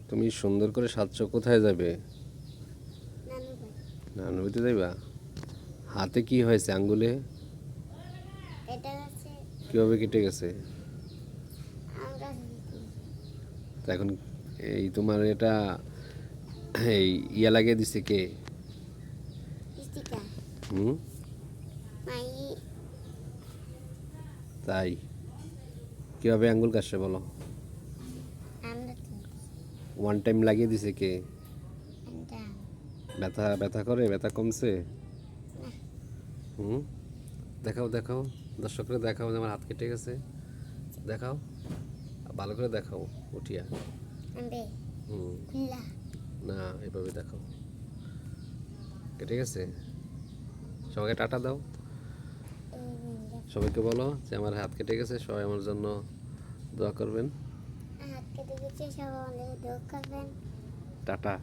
তুমি সুন্দর করে সাজছো, কোথায় যাবে? নানু ভাই নানু বাড়িতে যাইবা? হাতে কি হয়েছে, আঙ্গুলে? এটা হচ্ছে কিভাবে কেটে গেছে? আম গাছ দিতে তা এখন এই তোমার এটা এই ইয়া লাগিয়ে দিছে কে? স্টিকার হুম, মাই তাই কিভাবে আঙ্গুল কাটছে বলো? আমরা তো ওয়ান টাইম লাগিয়ে দিছে কে? এটা ব্যথা ব্যথা করে? ব্যথা কমছে? না হুম, দেখাও দেখাও, দর্শকরা দেখাও যে আমার হাত কেটে গেছে। দেখাও, ভালো করে দেখাও উঠিয়া। আম্বে হুম, খুল্লা না এভাবে দেখাও, কেটে গেছে। সবাইকে টাটা দাও, সবাইকে বলো যে আমার হাত কেটে গেছে, সবাই আমার জন্য দোয়া করবেন। হাত কেটে গেছে সব আমাদের দোয়া করবেন টাটা।